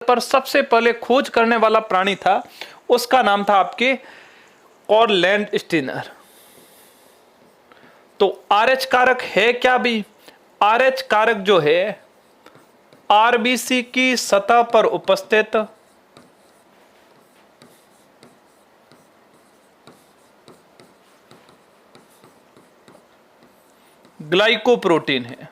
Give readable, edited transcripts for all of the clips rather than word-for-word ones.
पर सबसे पहले खोज करने वाला प्राणी था, उसका नाम था आपके कॉर्ड स्टीनर। तो आरएच कारक है क्या भी? आरएच कारक जो है आरबीसी की सतह पर उपस्थित ग्लाइकोप्रोटीन है।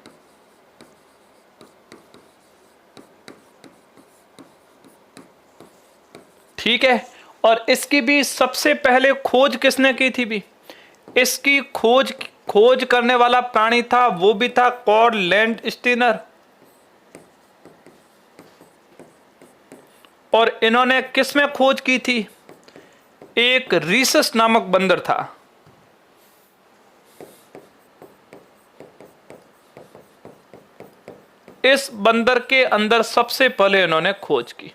ठीक है, और इसकी भी सबसे पहले खोज किसने की थी भी? इसकी खोज करने वाला प्राणी था, वो भी था कॉर्ड स्टीनर। और इन्होंने किसमें खोज की थी? एक रीसस नामक बंदर था। इस बंदर के अंदर सबसे पहले इन्होंने खोज की।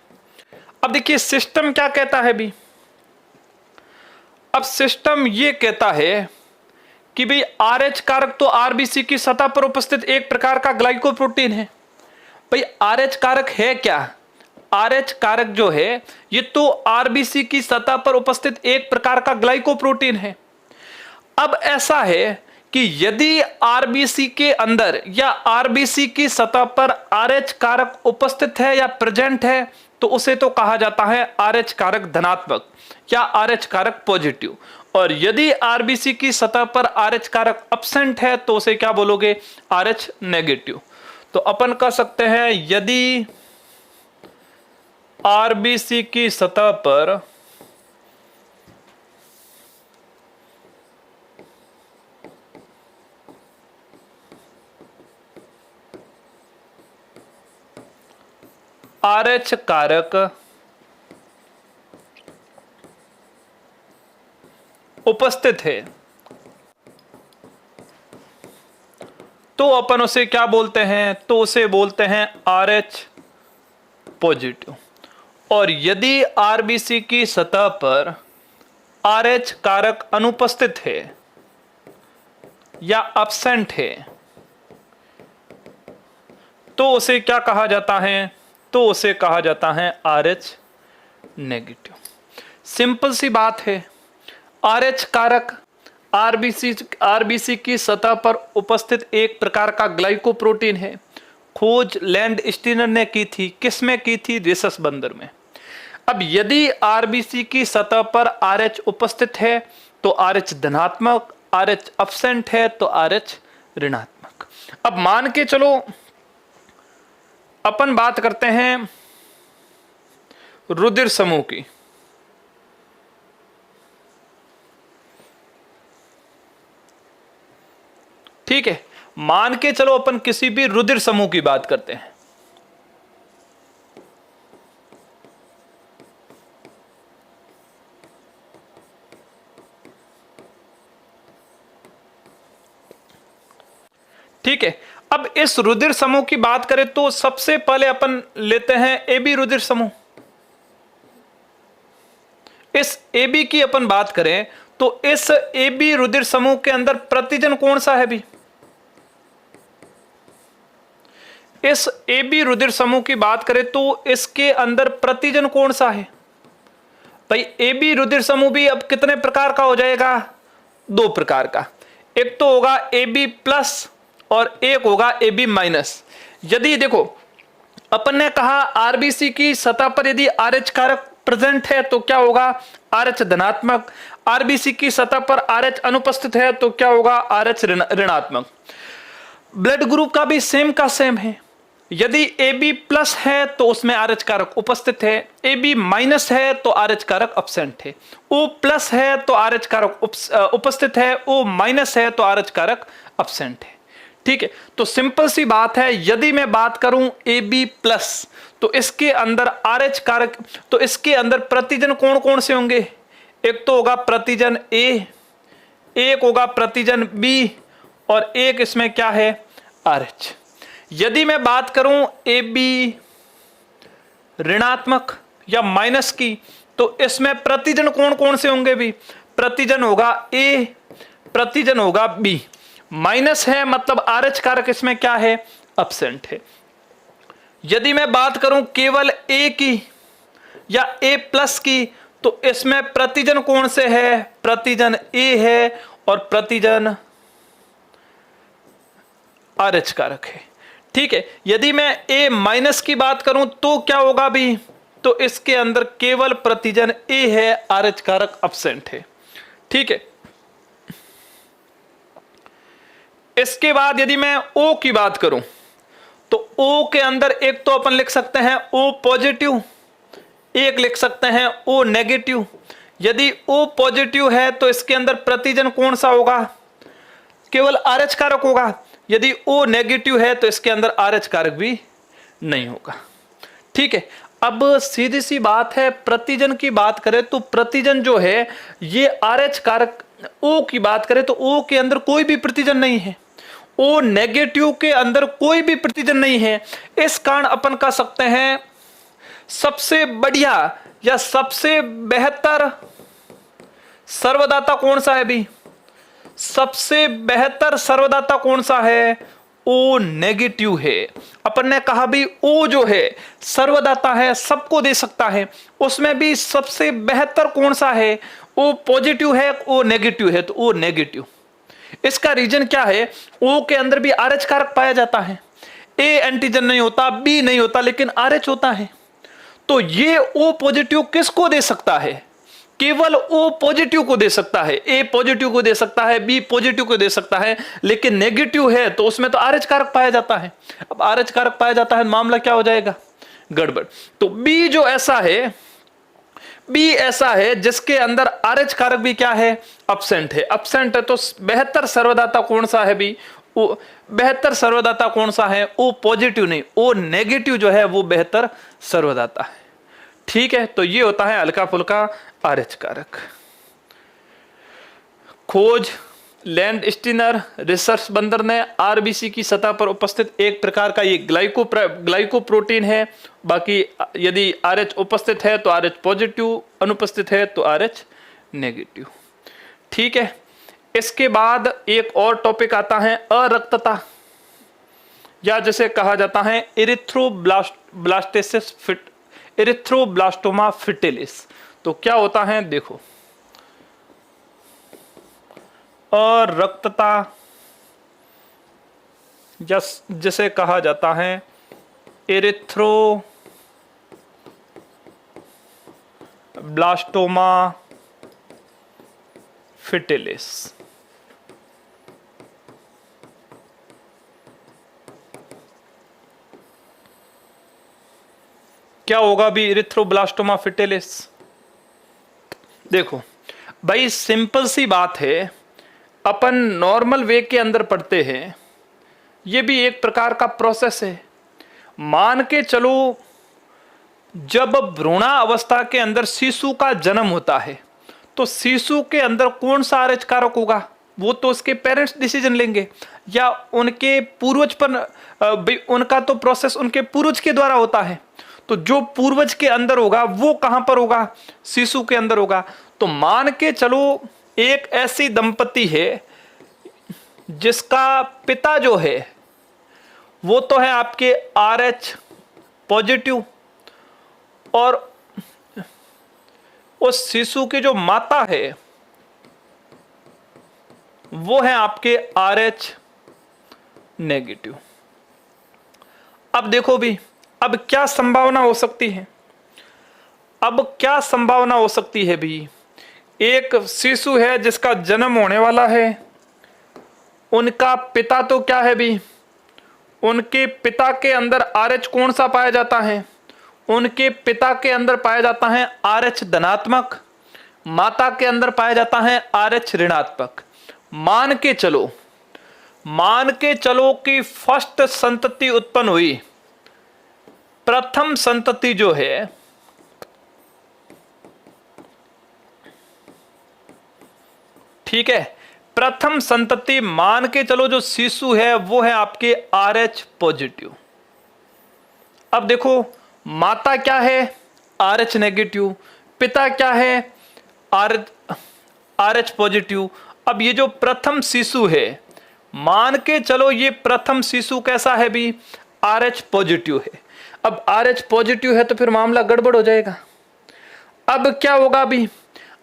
अब देखिए सिस्टम क्या कहता है भी। अब सिस्टम ये कहता है कि भाई आरएच कारक तो आरबीसी की सतह पर उपस्थित एक प्रकार का ग्लाइकोप्रोटीन है। भाई आरएच कारक है क्या? आरएच कारक जो है ये तो आरबीसी की सतह पर उपस्थित एक प्रकार का ग्लाइकोप्रोटीन है। अब ऐसा है कि यदि आरबीसी के अंदर या आरबीसी की सतह पर आरएच कारक उपस्थित है या प्रेजेंट है तो उसे तो कहा जाता है आरएच कारक धनात्मक या आरएच कारक पॉजिटिव। और यदि आरबीसी की सतह पर आरएच कारक एब्सेंट है तो उसे क्या बोलोगे? RH negative. तो अपन कह सकते हैं यदि आरबीसी की सतह पर आरएच कारक उपस्थित है तो अपन उसे क्या बोलते हैं? तो उसे बोलते हैं आरएच पॉजिटिव। और यदि आरबीसी की सतह पर आरएच कारक अनुपस्थित है या एब्सेंट है तो उसे क्या कहा जाता है? तो उसे कहा जाता है आरएच नेगेटिव। सिंपल सी बात है। आरएच कारक आरबीसी की सतह पर उपस्थित एक प्रकार का ग्लाइकोप्रोटीन है। खोज स्टीनर ने की थी। किसमें की थी? रेसस बंदर में। अब यदि आरबीसी की सतह पर आरएच उपस्थित है तो आरएच धनात्मक, आरएच एब्सेंट है तो आरएच ऋणात्मक। अब मान के चलो अपन बात करते हैं रुधिर समूह की। ठीक है, मान के चलो अपन किसी भी रुधिर समूह की बात करते हैं। ठीक है, अब इस रुधिर समूह की बात करें तो सबसे पहले अपन लेते हैं एबी रुधिर समूह। इस एबी की अपन बात करें तो इस एबी रुधिर समूह के अंदर प्रतिजन कौन सा है भी? इस एबी रुधिर समूह की बात करें तो इसके अंदर प्रतिजन कौन सा है भाई? एबी रुधिर समूह भी अब कितने प्रकार का हो जाएगा? दो प्रकार का। एक तो होगा एबी प्लस और एक होगा एबी माइनस। यदि देखो अपन ने कहा आरबीसी की सतह पर यदि आरएच कारक प्रेजेंट है तो क्या होगा? आरएच धनात्मक। आरबीसी की सतह पर आरएच अनुपस्थित है तो क्या होगा? आरएच ऋणात्मक। ब्लड ग्रुप का भी सेम का सेम है। यदि AB प्लस है तो उसमें आरएच कारक उपस्थित है, AB माइनस है तो आरएच कारक एब्सेंट है, O प्लस है तो आरएच कारक उपस्थित है, O माइनस है तो आरएच कारक एब्सेंट है। ठीक है, तो सिंपल सी बात है। यदि मैं बात करूं AB प्लस तो इसके अंदर आरएच कारक, तो इसके अंदर प्रतिजन कौन कौन से होंगे? एक तो होगा प्रतिजन A, एक होगा प्रतिजन B और एक इसमें क्या है? RH। यदि मैं बात करूं AB ऋणात्मक या माइनस की तो इसमें प्रतिजन कौन कौन से होंगे भी? प्रतिजन होगा A, प्रतिजन होगा B। माइनस है मतलब आरएच कारक इसमें क्या है? एब्सेंट है। यदि मैं बात करूं केवल ए की या ए प्लस की, तो इसमें प्रतिजन कौन से है? प्रतिजन ए है और प्रतिजन आरएच कारक है। ठीक है, यदि मैं ए माइनस की बात करूं तो क्या होगा भी? तो इसके अंदर केवल प्रतिजन ए है, आरएच कारक अब्सेंट है। ठीक है, इसके बाद यदि मैं ओ की बात करूं तो ओ के अंदर एक तो अपन लिख सकते हैं ओ पॉजिटिव, एक लिख सकते हैं ओ नेगेटिव। यदि ओ पॉजिटिव है तो इसके अंदर प्रतिजन कौन सा होगा? केवल आरएच कारक होगा। यदि ओ नेगेटिव है तो इसके अंदर आरएच कारक भी नहीं होगा। ठीक है, अब सीधी सी बात है, प्रतिजन की बात करें तो प्रतिजन जो है ये आरएच कारक, ओ की बात करें तो ओ के अंदर कोई भी प्रतिजन नहीं है, ओ नेगेटिव के अंदर कोई भी प्रतिजन नहीं है। इस कारण अपन कह सकते हैं सबसे बढ़िया या सबसे बेहतर सर्वदाता कौन सा है भी? सबसे बेहतर सर्वदाता कौन सा है? ओ नेगेटिव है। अपन ने कहा भी ओ जो है सर्वदाता है, सबको दे सकता है, उसमें भी सबसे बेहतर कौन सा है? ओ पॉजिटिव है, ओ नेगेटिव है, तो ओ नेगेटिव। इसका रीजन क्या है? ओ के अंदर भी आरएच कारक पाया जाता है, ए एंटीजन नहीं होता, बी नहीं होता, लेकिन आरएच होता है। तो ये ओ पॉजिटिव किसको दे सकता है? केवल ओ पॉजिटिव को दे सकता है, ए पॉजिटिव को दे सकता है, बी पॉजिटिव को दे सकता है, लेकिन नेगेटिव है तो उसमें तो आरएच कारक पाया जाता है। अब आरएच कारक पाया जाता है, मामला क्या हो जाएगा? गड़बड़। तो बी जो ऐसा है, बी ऐसा है जिसके अंदर आरएच कारक भी क्या है? अब्सेंट है। अब्सेंट है तो बेहतर सर्वदाता कौन सा है भी? ओ बेहतर सर्वदाता कौन सा है? ओ पॉजिटिव नहीं, ओ नेगेटिव जो है वो बेहतर सर्वदाता है। ठीक है, तो ये होता है हल्का फुल्का आरएच कारक। खोज लैंड स्टीनर रिसर्च बंदर ने आरबीसी की सतह पर उपस्थित एक प्रकार का ये ग्लाइकोप्रोटीन है। बाकी यदि आरएच उपस्थित है तो आरएच पॉजिटिव, अनुपस्थित है तो आरएच नेगेटिव। ठीक है, इसके बाद एक और टॉपिक आता है अरक्तता, या जिसे कहा जाता है इरिथ्रोब्लास्टोमा फिटिलिस। तो क्या होता है देखो, अरक्तता जिसे कहा जाता है इरिथ्रोब्लास्टोमा फिटिलिस। क्या होगा भी इरिथ्रोब्लास्टोमा फिटिलिस? देखो भाई, सिंपल सी बात है, अपन नॉर्मल वे के अंदर पढ़ते हैं, ये भी एक प्रकार का प्रोसेस है। मान के चलो जब भ्रूणावस्था के अंदर शिशु का जन्म होता है तो शिशु के अंदर कौन सा आरएच कारक होगा? वो तो उसके पेरेंट्स डिसीजन लेंगे या उनके पूर्वज पर, उनका तो प्रोसेस उनके पूर्वज के द्वारा होता है। तो जो पूर्वज के अंदर होगा वो कहां पर होगा? शिशु के अंदर होगा। तो मान के चलो एक ऐसी दंपति है जिसका पिता जो है वो तो है आपके आरएच पॉजिटिव, और उस शिशु की जो माता है वो है आपके आरएच नेगेटिव। अब देखो भी, अब क्या संभावना हो सकती है? अब क्या संभावना हो सकती है भी? एक शिशु है जिसका जन्म होने वाला है, उनका पिता तो क्या है भी? उनके पिता के अंदर आरएच कौन सा पाया जाता है? उनके पिता के अंदर पाया जाता है आरएच धनात्मक, माता के अंदर पाया जाता है आरएच ऋणात्मक। मान के चलो कि फर्स्ट संतति उत्पन्न हुई, प्रथम संतति जो है ठीक है, प्रथम संतति मान के चलो जो शिशु है वो है आपके आरएच पॉजिटिव। अब देखो माता क्या है? आरएच नेगेटिव, पिता क्या है? RH positive. अब ये जो प्रथम शिशु है, मान के चलो ये प्रथम शिशु कैसा है भी? आरएच पॉजिटिव है। अब RH पॉजिटिव है तो फिर मामला गड़बड़ हो जाएगा। अब क्या होगा, अभी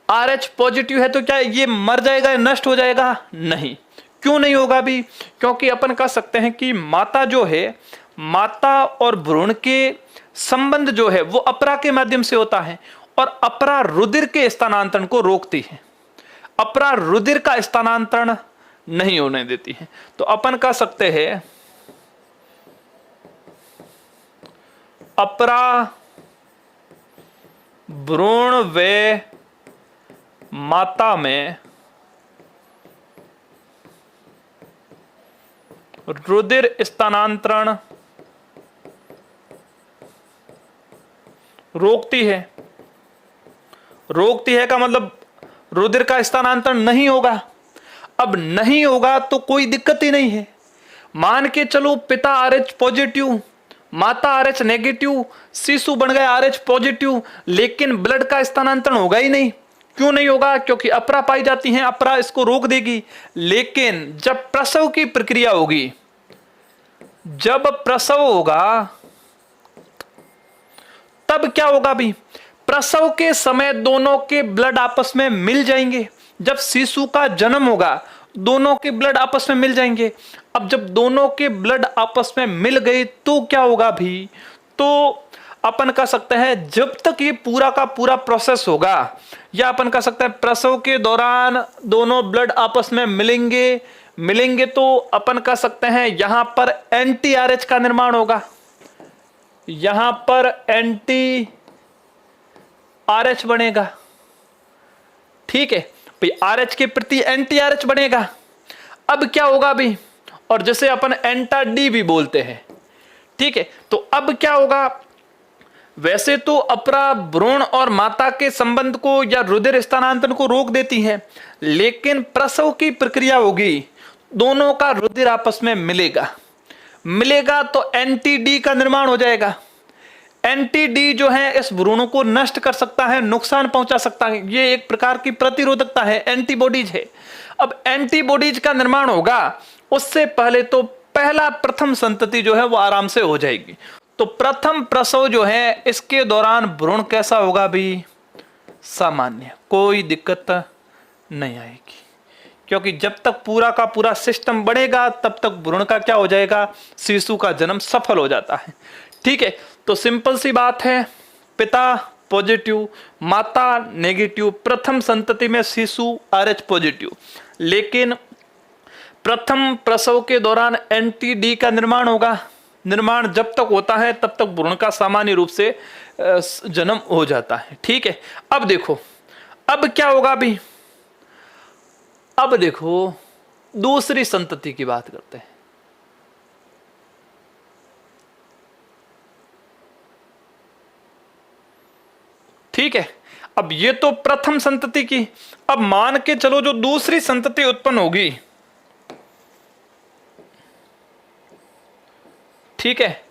RH पॉजिटिव है तो क्या ये मर जाएगा, नष्ट हो जाएगा? नहीं। क्यों नहीं होगा अभी? क्योंकि अपन कह सकते हैं कि माता जो है, माता और भ्रूण के संबंध जो है वो अपरा के माध्यम से होता है, और अपरा रुधिर के स्थानांतरण को रोकती है, अपरा रुधिर का स्थानांतरण नहीं होने देती है। तो अपन कह सकते हैं अपरा भ्रूण व माता में रुधिर स्थानांतरण रोकती है। रोकती है का मतलब रुधिर का स्थानांतरण नहीं होगा। अब नहीं होगा तो कोई दिक्कत ही नहीं है। मान के चलो पिता RH पॉजिटिव, माता RH नेगेटिव, शिशु बन गया RH पॉजिटिव, लेकिन ब्लड का स्थानांतरण होगा ही नहीं। क्यों नहीं होगा? क्योंकि अपरा पाई जाती है, अपरा इसको रोक देगी। लेकिन जब प्रसव की प्रक्रिया होगी, जब प्रसव होगा तब क्या होगा? भी प्रसव के समय दोनों के ब्लड आपस में मिल जाएंगे। जब शिशु का जन्म होगा दोनों के ब्लड आपस में मिल जाएंगे। अब जब दोनों के ब्लड आपस में मिल गए तो क्या होगा? भी तो अपन कह सकते हैं जब तक ये पूरा का पूरा प्रोसेस होगा, या अपन कह सकते हैं प्रसव के दौरान दोनों ब्लड आपस में मिलेंगे तो अपन कह सकते हैं यहां पर एंटी RH का निर्माण होगा। यहां पर एंटी RH बनेगा। ठीक है भाई, RH के प्रति एंटी RH बनेगा। अब क्या होगा भी, और जैसे अपन एंटा D भी बोलते हैं। ठीक है, तो अब क्या होगा? वैसे तो अपरा भ्रूण और माता के संबंध को या रुधिर स्थानांतरण को रोक देती है, लेकिन प्रसव की प्रक्रिया होगी, दोनों का रुधिर आपस में मिलेगा तो एंटी D का निर्माण हो जाएगा। एंटी D जो है इस भ्रूण को नष्ट कर सकता है, नुकसान पहुंचा सकता है। ये एक प्रकार की प्रतिरोधकता है, एंटीबॉडीज है। अब एंटीबॉडीज का निर्माण होगा, उससे पहले तो प्रथम संतति जो है वो आराम से हो जाएगी। तो प्रथम प्रसव जो है इसके दौरान भ्रूण कैसा होगा? भी सामान्य, कोई दिक्कत नहीं आएगी। क्योंकि जब तक पूरा का पूरा सिस्टम बढ़ेगा तब तक भ्रूण का क्या हो जाएगा? शिशु का जन्म सफल हो जाता है। ठीक है, तो सिंपल सी बात है, पिता पॉजिटिव, माता नेगेटिव, प्रथम संतति में शिशु RH पॉजिटिव, लेकिन प्रथम प्रसव के दौरान एंटी D का निर्माण होगा। निर्माण जब तक होता है तब तक भ्रूण का सामान्य रूप से जन्म हो जाता है। ठीक है, अब देखो अब क्या होगा? भी अब देखो दूसरी संतति की बात करते हैं। ठीक है, अब ये तो प्रथम संतति की। अब मान के चलो जो दूसरी संतति उत्पन्न होगी, ठीक है,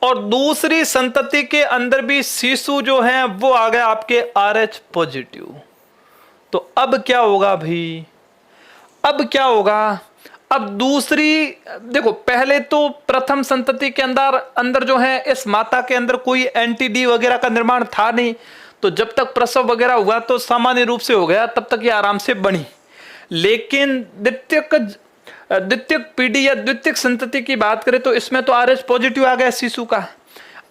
और दूसरी संतति के अंदर भी शिशु जो है वो आ गया आपके RH पॉजिटिव, तो अब क्या होगा? भी अब क्या होगा? अब दूसरी, देखो पहले तो प्रथम संतति के अंदर जो है इस माता के अंदर कोई एंटी D वगैरह का निर्माण था नहीं, तो जब तक प्रसव वगैरह हुआ तो सामान्य रूप से हो गया, तब तक ये आराम से बनी। लेकिन द्वितीयक पीढ़ी या द्वितीयक संतति की बात करें तो इसमें तो RH पॉजिटिव आ गया शिशु का।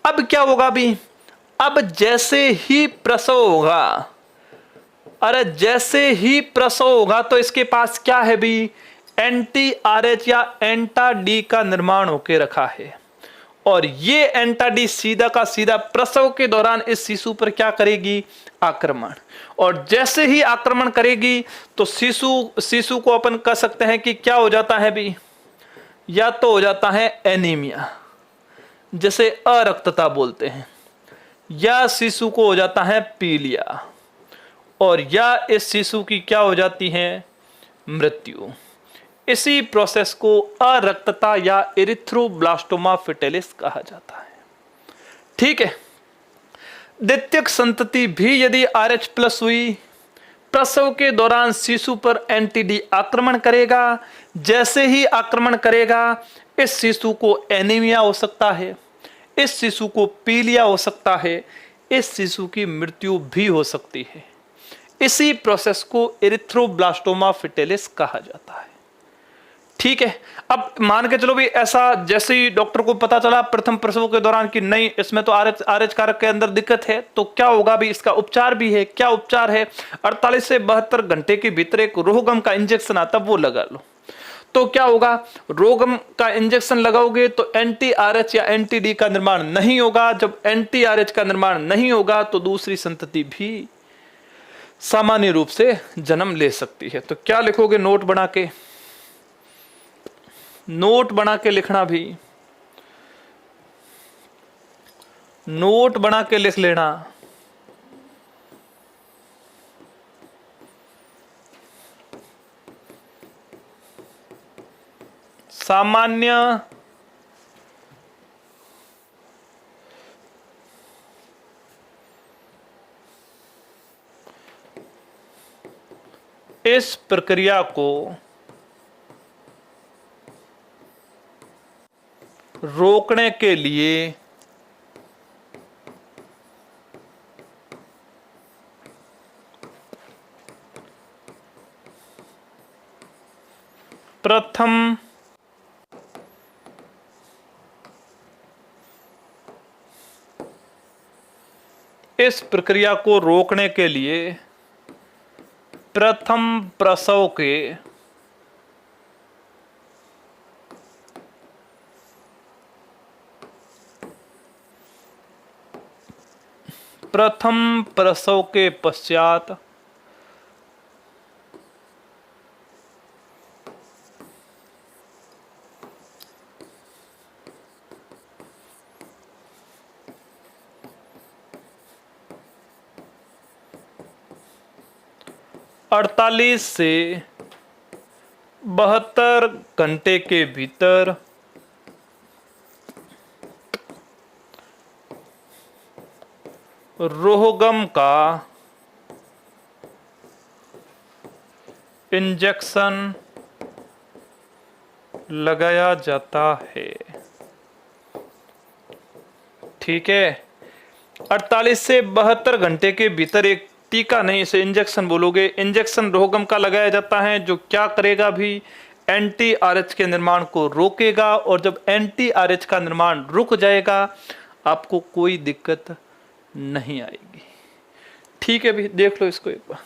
अब क्या होगा? भी अब जैसे ही प्रसव होगा, अरे जैसे ही प्रसव होगा तो इसके पास क्या है? भी एंटी RH या एंटा D का निर्माण होके रखा है, और ये एंटा D सीधा का सीधा प्रसव के दौरान इस शिशु पर क्या करेगी? आक्रमण। और जैसे ही आक्रमण करेगी तो शिशु को अपन कह सकते हैं कि क्या हो जाता है? भी या तो हो जाता है एनीमिया, जैसे अरक्तता बोलते हैं, या शिशु को हो जाता है पीलिया, और या इस शिशु की क्या हो जाती है? मृत्यु। इसी प्रोसेस को अरक्तता या एरिथ्रोब्लास्टोमा फिटेलिस कहा जाता है। ठीक है, द्वितीयक संतति भी यदि RH प्लस हुई, प्रसव के दौरान शिशु पर एंटीडी आक्रमण करेगा। जैसे ही आक्रमण करेगा, इस शिशु को एनीमिया हो सकता है, इस शिशु को पीलिया हो सकता है, इस शिशु की मृत्यु भी हो सकती है। इसी प्रोसेस को एरिथ्रोब्लास्टोमा फिटेलिस कहा जाता है। ठीक है, अब मान के चलो भी ऐसा जैसे ही डॉक्टर को पता चला प्रथम प्रसव के दौरान कि नहीं इसमें तो आरएच कारक के अंदर दिक्कत है, तो क्या होगा भी, इसका उपचार भी है। क्या उपचार है? 48 से 72 घंटे के भीतर एक रोहगम का इंजेक्शन आता, वो लगा लो। तो क्या होगा, रोगम का इंजेक्शन लगाओगे तो एंटी आरएच या एंटी डी का निर्माण नहीं होगा। जब एंटी आरएच का निर्माण नहीं होगा तो दूसरी संतति भी सामान्य रूप से जन्म ले सकती है। तो क्या लिखोगे? नोट बना के, नोट बना के लिखना भी, नोट बना के लिख लेना। सामान्य इस प्रक्रिया को रोकने के लिए प्रथम इस प्रक्रिया को रोकने के लिए प्रथम प्रसव के पश्चात अड़तालीस से 72 घंटे के भीतर रोहगम का इंजेक्शन लगाया जाता है। ठीक है, 48 से 72 घंटे के भीतर, एक टीका नहीं इसे इंजेक्शन बोलोगे, इंजेक्शन रोहगम का लगाया जाता है, जो क्या करेगा भी, एंटी आरएच के निर्माण को रोकेगा। और जब एंटी आरएच का निर्माण रुक जाएगा आपको कोई दिक्कत नहीं आएगी। ठीक है भी, देख लो इसको एक बार।